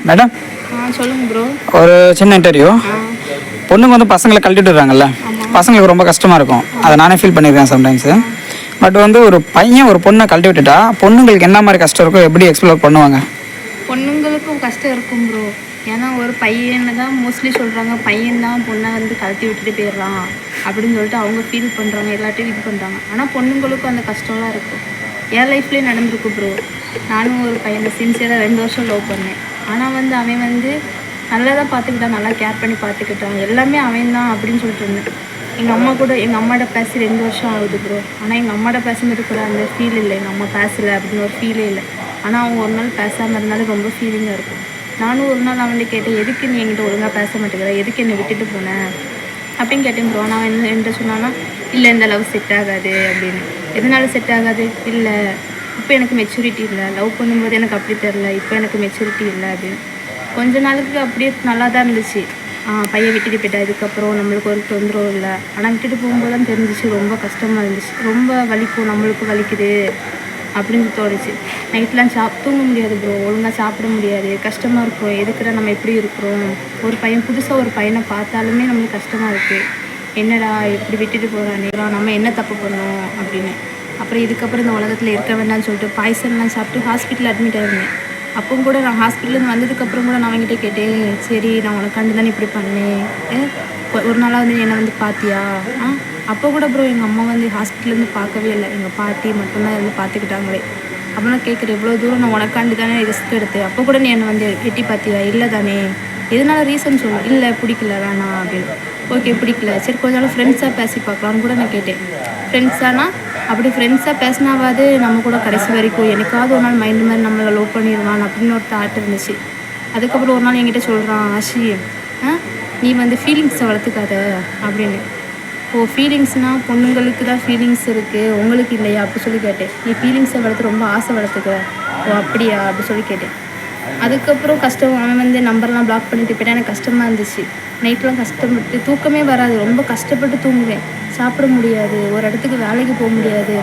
Madam சொல்லுங்க bro. ஒரு சின்ன இன்டர்வியூ. பொண்ணுங்க வந்து பசங்களை கழட்டிட்டு வர்றாங்கல்ல, பசங்களுக்கு ரொம்ப கஷ்டமாக இருக்கும். அதை நானே ஃபீல் பண்ணியிருக்கேன் சம்டைம்ஸு. பட் வந்து ஒரு பையன் ஒரு பொண்ணை கழட்டி விட்டுட்டா பொண்ணுங்களுக்கு என்ன மாதிரி கஷ்டம் இருக்கும், எப்படி எக்ஸ்ப்ளோர் பண்ணுவாங்க? பொண்ணுங்களுக்கும் கஷ்டம் இருக்கும் ப்ரோ. ஏன்னா ஒரு பையனை தான் மோஸ்ட்லி சொல்கிறாங்க, பையன் தான் பொண்ணை வந்து கழட்டி விட்டுட்டு போயிடலாம் அப்படின்னு சொல்லிட்டு அவங்க ஃபீல் பண்ணுறாங்க, எல்லாத்தையும் இது பண்ணுறாங்க. ஆனால் பொண்ணுங்களுக்கும் அந்த கஷ்டம்லாம் இருக்கும். என் லைஃப்லேயே நடந்திருக்கு ப்ரோ. நானும் ஒரு பையனை சின்சியராக 2 வருஷம் லவ் பண்ணேன். ஆனால் வந்து அவன் வந்து நல்லா தான் பார்த்துக்கிட்டான், நல்லா கேர் பண்ணி பார்த்துக்கிட்டான், எல்லாமே அவன் தான் அப்படின்னு சொல்லிட்டு இருந்தேன். எங்கள் அம்மாட்ட பேசி 2 வருஷம் ஆகுது ப்ரோ. ஆனால் எங்கள் அம்மாட்ட பேசும்போது கூட அந்த ஃபீல் இல்லை, எங்கள் அம்மா பேசலை அப்படின்னு ஒரு ஃபீலே இல்லை. ஆனால் அவங்க ஒரு நாள் பேசாமல் இருந்தாலும் ரொம்ப ஃபீலிங்காக இருக்கும். நானும் ஒரு நாள் அவன்கிட்ட கேட்டேன், எதுக்கு நீ என்கிட்ட ஒழுங்காக பேச மாட்டேங்கிற, எதுக்கு என்னை விட்டுட்டு போனேன் அப்படின்னு கேட்டேன் ப்ரோ. நான் என்கிட்ட சொன்னான்னா, இல்லை இந்த லவ் செட் ஆகாது அப்படின்னு. எதனால செட் ஆகாது? இல்லை இப்போ எனக்கு மெச்சூரிட்டி இல்லை, லவ் பண்ணும்போது எனக்கு அப்படி தெரில, இப்போ எனக்கு மெச்சூரிட்டி இல்லை அப்படின்னு. கொஞ்ச நாளுக்கு அப்படியே நல்லா தான் இருந்துச்சு. பையன் விட்டுட்டு போயிட்டா, இதுக்கப்புறம் நம்மளுக்கு ஒரு தொந்தரவு இல்லை. ஆனால் விட்டுட்டு போகும்போது தான் தெரிஞ்சிச்சு ரொம்ப கஷ்டமாக இருந்துச்சு, ரொம்ப வலிக்கும், நம்மளுக்கு வலிக்குது அப்படின்னு தோணுச்சு. நைட்லாம் தூங்க முடியாது ப்ரோ, ஒழுங்காக சாப்பிட முடியாது, கஷ்டமாக இருக்கும். எதுக்குடா நம்ம எப்படி இருக்கிறோம், ஒரு பையன் புதுசாக ஒரு பையனை பார்த்தாலுமே நம்மளுக்கு கஷ்டமாக இருக்குது. என்னடா இப்படி விட்டுட்டு போகிறானே, நம்ம என்ன தப்பு பண்ணோம் அப்படின்னு. அப்புறம் இதுக்கப்புறம் இந்த உலகத்தில் இருக்க வேண்டாம்னு சொல்லிட்டு பாய்சன்லாம் சாப்பிட்டு ஹாஸ்பிட்டலில் அட்மிட் ஆகிருந்தேன். அப்போ கூட நான் ஹாஸ்பிட்டலேருந்து வந்ததுக்கப்புறம் கூட நான் அவங்ககிட்ட கேட்டேன், சரி நான் உனக்காண்டு தானே இப்படி பண்ணேன், ஒரு நாளாக வந்து என்னை வந்து பார்த்தியா? அப்போ கூட ப்ரோ எங்கள் அம்மா வந்து ஹாஸ்பிட்டலேருந்து பார்க்கவே இல்லை, எங்கள் பாட்டி மட்டும்தான் இருந்து பார்த்துக்கிட்டாங்களே. அப்போ நான் கேட்குறேன், எவ்வளோ தூரம் நான் உனக்காண்டி தானே ரிஸ்க் எடுத்தேன், அப்போ கூட நீ என்னை வந்து எட்டி பார்த்தியா? இல்லை தானே, எதனால ரீசன் சொல்லு. இல்லை பிடிக்கல, வேணாம் அப்படின்னு. ஓகே பிடிக்கல, சரி கொஞ்ச நாள் ஃப்ரெண்ட்ஸாக பேசி பார்க்கலான்னு கூட நான் கேட்டேன். ஃப்ரெண்ட்ஸானா அப்படி ஃப்ரெண்ட்ஸாக பேசினாவது நம்ம கூட கடைசி வரைக்கும் எனக்காவது ஒரு நாள் மைண்டு மாதிரி நம்மளை லவ் பண்ணிடுவான் அப்படின்னு ஒரு தாட் இருந்துச்சு. அதுக்கப்புறம் ஒரு நாள் என்கிட்ட சொல்கிறான், ஆஷி நீ வந்து ஃபீலிங்ஸை வளர்த்துக்காத அப்படின்னு. ஃபீலிங்ஸ்னால் பொண்ணுங்களுக்கு தான் ஃபீலிங்ஸ் இருக்குது, உங்களுக்கு இல்லையா அப்படி சொல்லி கேட்டேன். நீ ஃபீலிங்ஸை வளர்த்து ரொம்ப ஆசை வளர்த்துக்கிற, அப்படியா அப்படி சொல்லி கேட்டேன். அதுக்கப்புறம் கஷ்டம், அவன் வந்து நம்பர்லாம் பிளாக் பண்ணிட்டு போயிட்டா. எனக்கு கஷ்டமாக இருந்துச்சு. நைட்லாம் கஷ்டப்பட்டு தூக்கமே வராது, ரொம்ப கஷ்டப்பட்டு தூங்குவேன். சாப்பிட முடியாது, ஒரு இடத்துக்கு வேலைக்கு போக முடியாது,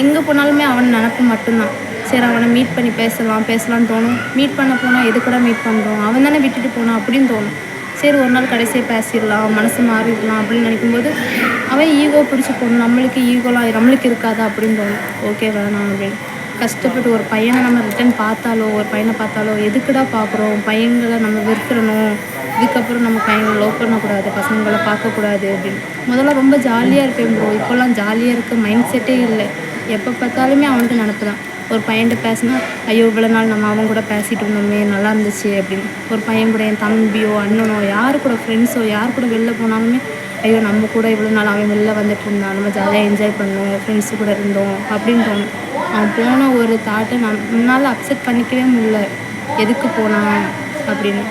எங்கே போனாலுமே அவன் நினப்பு மட்டும்தான். சரி அவனை மீட் பண்ணி பேசலான்னு தோணும். மீட் பண்ண போனால் எதுக்கடா மீட் பண்ணுறோம், அவன் தானே விட்டுட்டு போனான் அப்படின்னு தோணும். சரி ஒரு நாள் கடைசியாக பேசிடலாம், மனசு மாறிடலாம் அப்படின்னு நினைக்கும்போது அவன் ஈகோ பிடிச்சி போகணும், நம்மளுக்கு ஈகோலாம் நம்மளுக்கு இருக்காதா அப்படின்னு தோணும். ஓகே வேணாம் அப்படின்னு கஷ்டப்பட்டு ஒரு பையனை நம்ம ரிட்டன் பார்த்தாலோ ஒரு பையனை பார்த்தாலோ எதுக்குடா பார்க்குறோம், பையன்களை நம்ம வெறுத்துடணும், இதுக்கப்புறம் நம்ம பையனை லவ் பண்ணக்கூடாது, பசங்களை பார்க்கக்கூடாது அப்படின்னு. முதல்ல ரொம்ப ஜாலியாக இருப்பேன் ப்ரோ. இப்போல்லாம் ஜாலியாக இருக்க மைண்ட் செட்டே இல்லை. எப்போ பார்த்தாலுமே அவனுக்கு நினப்பு தான். ஒரு பையன்கிட்ட பேசினா, ஐயோ இவ்வளோ நாள் நம்ம அவன் கூட பேசிகிட்டு இருந்தோமே நல்லா இருந்துச்சு அப்படின்னு. ஒரு பையன் கூட என் தம்பியோ அண்ணனோ யார் கூட ஃப்ரெண்ட்ஸோ யார் கூட வெளில போனாலுமே, ஐயோ நம்ம கூட இவ்வளோ நாள் அவன் வெளில வந்துட்டு இருந்தான், நம்ம ஜாலியாக என்ஜாய் பண்ணோம், ஃப்ரெண்ட்ஸு கூட இருந்தோம் அப்படின்னு தோணும். அவன் போன ஒரு தாட்டை நம்மளால் அக்செப்ட் பண்ணிக்கவே முடியல, எதுக்கு போனான் அப்படின்னு.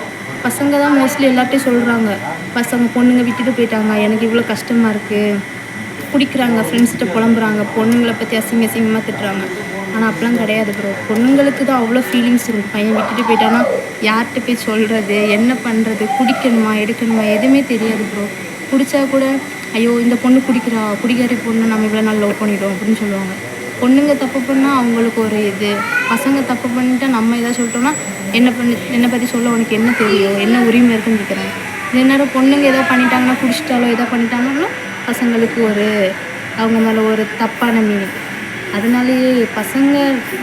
பசங்க தான் மோஸ்ட்லி எல்லார்ட்டையும் சொல்கிறாங்க, பசங்க பொண்ணுங்க விட்டுட்டு போயிட்டாங்க, எனக்கு இவ்வளோ கஷ்டமாக இருக்குது, பிடிக்கிறாங்க, ஃப்ரெண்ட்ஸ்கிட்ட புலம்புறாங்க, பொண்ணுங்களை பற்றி அசிங்கமாக திட்டுறாங்க. ஆனால் அப்படிலாம் கிடையாது ப்ரோ. பொண்ணுங்களுக்கு தான் அவ்வளோ ஃபீலிங்ஸ் இருக்கும். பையன் விட்டுட்டு போயிட்டான்னா யார்கிட்ட போய் சொல்கிறது, என்ன பண்ணுறது, குடிக்கணுமா எடுக்கணுமா எதுவுமே தெரியாது ப்ரோ. பிடிச்சா கூட ஐயோ இந்த பொண்ணு குடிக்காரி பொண்ணு நம்ம இவ்வளோ நாள் லவ் பண்ணிட்டோம் அப்படின்னு சொல்லுவாங்க. பொண்ணுங்க தப்பு பண்ணால் அவங்களுக்கு ஒரு இது, பசங்க தப்பு பண்ணிட்டா நம்ம எதாவது சொல்லிட்டோம்னா என்னை பற்றி சொல்ல உனக்கு என்ன தெரியும், என்ன உரிமை இருக்குன்னு கேட்குறாங்க. இதே நேரம் பொண்ணுங்க ஏதோ பண்ணிட்டாங்கன்னா, குடிச்சிட்டாலோ ஏதோ பண்ணிட்டாங்கன்னா பசங்களுக்கு ஒரு அவங்க மேலே ஒரு தப்பான மீனிங். அதனாலேயே பசங்க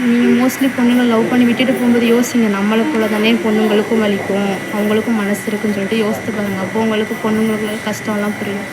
நீங்கள் மோஸ்ட்லி பொண்ணுங்க லவ் பண்ணி விட்டுட்டு போகும்போது யோசிங்க, நம்மளை போல தானே பொண்ணுங்களுக்கும் வலிக்கும், அவங்களுக்கும் மனசு இருக்குன்னு சொல்லிட்டு யோசித்து பாருங்கள். அப்போ உங்களுக்கு பொண்ணுங்களுக்கு கஷ்டம்லாம் புரியும்.